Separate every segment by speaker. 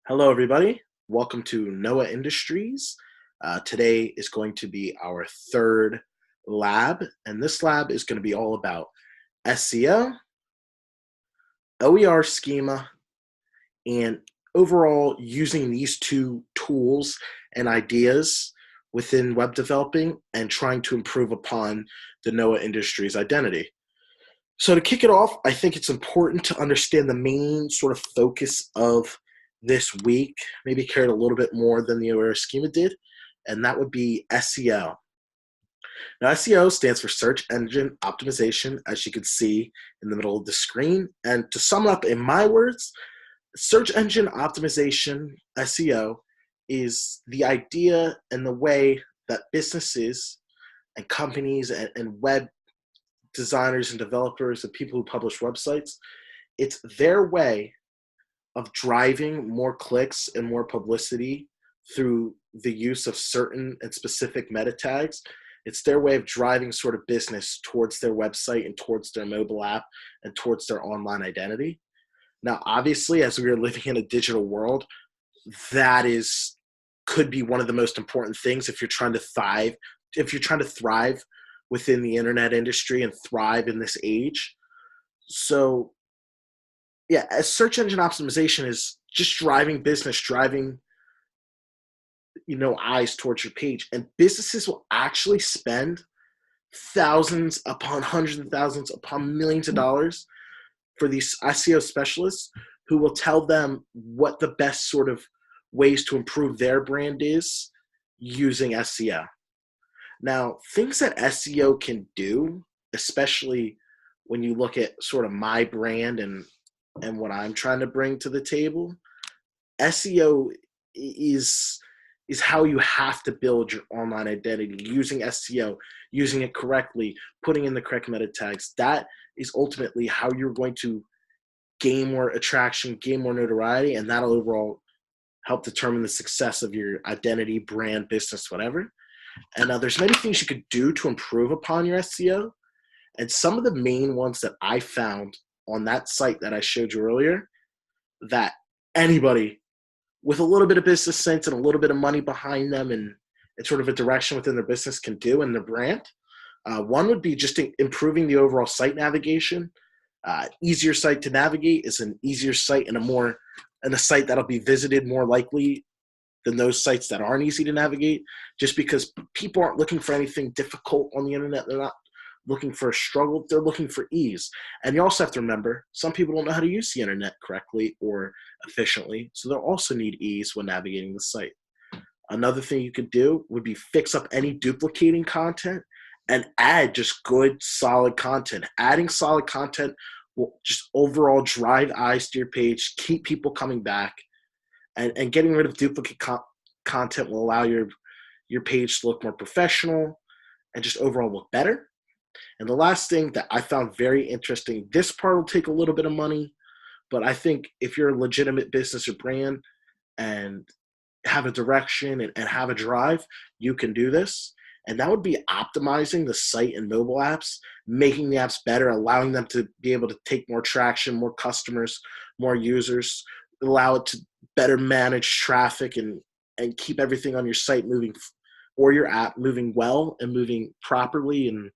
Speaker 1: Hello, everybody. Welcome to NOAA Industries. Today is going to be our third lab, and this lab is going to be all about SEO, OER schema, and overall using these two tools and ideas within web developing and trying to improve upon the NOAA Industries identity. So to kick it off, I think it's important to understand the main sort of focus of this week, maybe carried a little bit more than the OER schema did, and that would be SEO. Now, SEO stands for Search Engine Optimization, as you can see in the middle of the screen. And to sum it up in my words, Search Engine Optimization, SEO, is the idea and the way that businesses and companies and web designers and developers and people who publish websites, it's their way of driving more clicks and more publicity through the use of certain and specific meta tags. It's their way of driving sort of business towards their website and towards their mobile app and towards their online identity. Now, obviously, as we are living in a digital world, that could be one of the most important things if you're trying to thrive within the internet industry and thrive in this age. So yeah, as search engine optimization is just driving business, driving eyes towards your page, and businesses will actually spend thousands upon hundreds of thousands upon millions of dollars for these SEO specialists who will tell them what the best sort of ways to improve their brand is using SEO. Now, things that SEO can do, especially when you look at sort of my brand and what I'm trying to bring to the table, SEO is how you have to build your online identity using SEO, using it correctly, putting in the correct meta tags. That is ultimately how you're going to gain more attraction, gain more notoriety, and that'll overall help determine the success of your identity, brand, business, whatever. And there's many things you could do to improve upon your SEO. And some of the main ones that I found on that site that I showed you earlier that anybody with a little bit of business sense and a little bit of money behind them and sort of a direction within their business can do in their brand. One would be just improving the overall site navigation. Easier site to navigate is an easier site and a site that'll be visited more likely than those sites that aren't easy to navigate, just because people aren't looking for anything difficult on the internet. They're not looking for a struggle. They're looking for ease. And you also have to remember, some people don't know how to use the internet correctly or efficiently, so they'll also need ease when navigating the site. Another thing you could do would be fix up any duplicating content and add just good, solid content. Adding solid content will just overall drive eyes to your page, keep people coming back, and getting rid of duplicate content will allow your page to look more professional and just overall look better. And the last thing that I found very interesting, this part will take a little bit of money, but I think if you're a legitimate business or brand and have a direction and have a drive, you can do this. And that would be optimizing the site and mobile apps, making the apps better, allowing them to be able to take more traction, more customers, more users, allow it to better manage traffic and keep everything on your site moving or your app moving well and moving properly and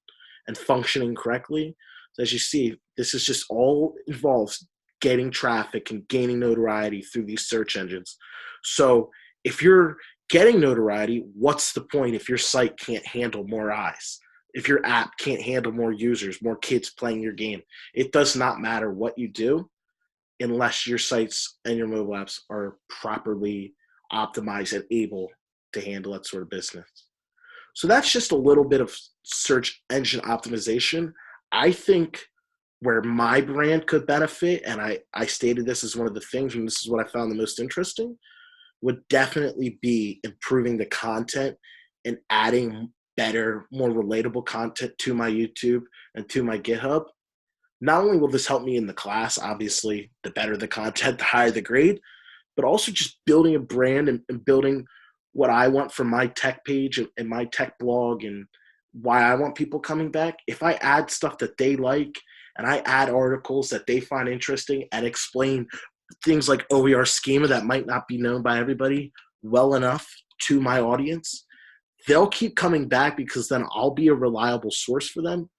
Speaker 1: functioning correctly. So as you see, this is just all involves getting traffic and gaining notoriety through these search engines. So if you're getting notoriety, what's the point if your site can't handle more eyes? If your app can't handle more users, more kids playing your game? It does not matter what you do unless your sites and your mobile apps are properly optimized and able to handle that sort of business. So that's just a little bit of search engine optimization. I think where my brand could benefit, and I stated this as one of the things, and this is what I found the most interesting, would definitely be improving the content and adding better, more relatable content to my YouTube and to my GitHub. Not only will this help me in the class, obviously, the better the content, the higher the grade, but also just building a brand and building what I want from my tech page and my tech blog and why I want people coming back. If I add stuff that they like and I add articles that they find interesting and explain things like OER schema that might not be known by everybody well enough to my audience, they'll keep coming back because then I'll be a reliable source for them.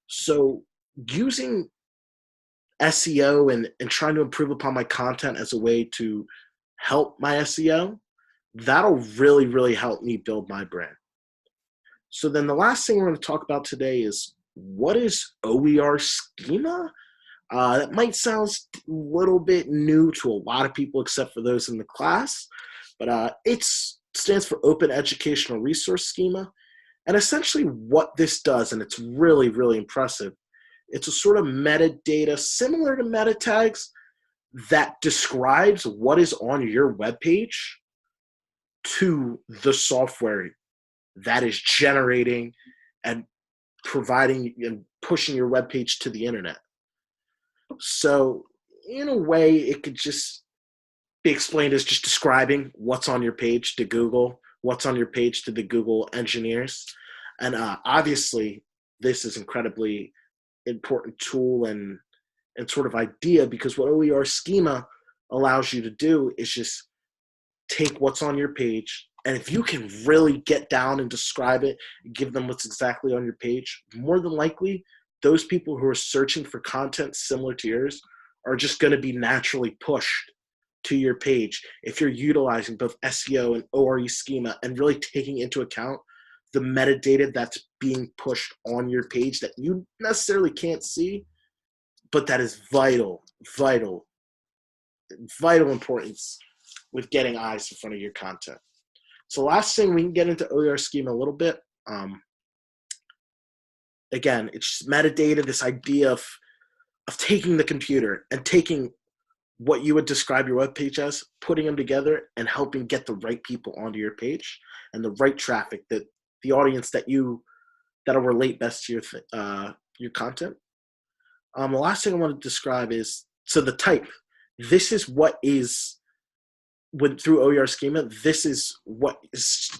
Speaker 1: So using SEO and trying to improve upon my content as a way to help my SEO, that'll really, really help me build my brand. So then the last thing we're going to talk about today is, what is OER schema? That might sound a little bit new to a lot of people except for those in the class, but it stands for Open Educational Resource Schema. And essentially what this does, and it's really, really impressive, it's a sort of metadata similar to meta tags that describes what is on your web page to the software that is generating and providing and pushing your web page to the internet. So in a way, it could just be explained as just describing what's on your page to Google, what's on your page to the Google engineers. And obviously, this is incredibly important tool and sort of idea, because what OER schema allows you to do is just take what's on your page, and if you can really get down and describe it, give them what's exactly on your page, more than likely, those people who are searching for content similar to yours are just going to be naturally pushed to your page if you're utilizing both SEO and ORE schema and really taking into account the metadata that's being pushed on your page that you necessarily can't see, but that is vital importance with getting eyes in front of your content. So last thing, we can get into OER schema a little bit. Again, it's just metadata, this idea of taking the computer and taking what you would describe your web page as, putting them together and helping get the right people onto your page and the right traffic, that the audience that'll relate best to your content. The last thing I want to describe is, so the type. This is what is, through OER schema, this is what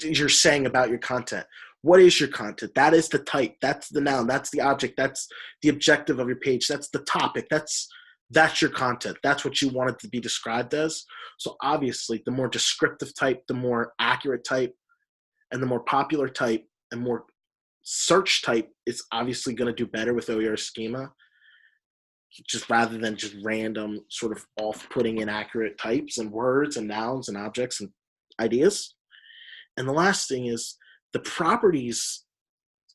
Speaker 1: you're saying about your content. What is your content? That is the type. That's the noun. That's the object. That's the objective of your page. That's the topic. That's your content. That's what you want it to be described as. So obviously, the more descriptive type, the more accurate type, and the more popular type and more search type is obviously going to do better with OER schema, just rather than just random sort of off-putting inaccurate types and words and nouns and objects and ideas. And the last thing is the properties,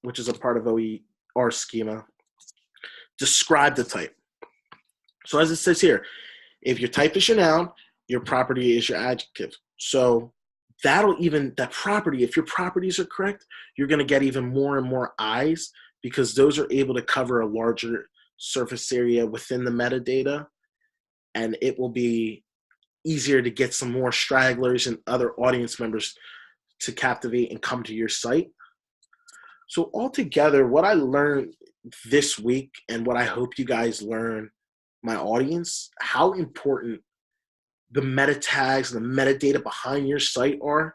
Speaker 1: which is a part of OER schema, describe the type. So as it says here, if your type is your noun, your property is your adjective. So that property, if your properties are correct, you're going to get even more and more eyes, because those are able to cover a larger surface area within the metadata, and it will be easier to get some more stragglers and other audience members to captivate and come to your site. So altogether, what I learned this week, and what I hope you guys learn, my audience, how important the meta tags and the metadata behind your site are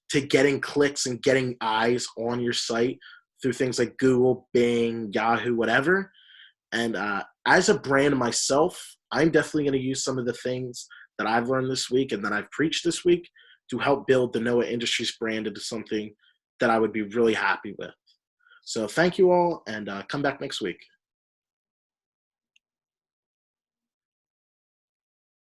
Speaker 1: to getting clicks and getting eyes on your site through things like Google, Bing, Yahoo, whatever. And as a brand myself, I'm definitely going to use some of the things that I've learned this week and that I've preached this week to help build the Noah Industries brand into something that I would be really happy with. So thank you all, and come back next week.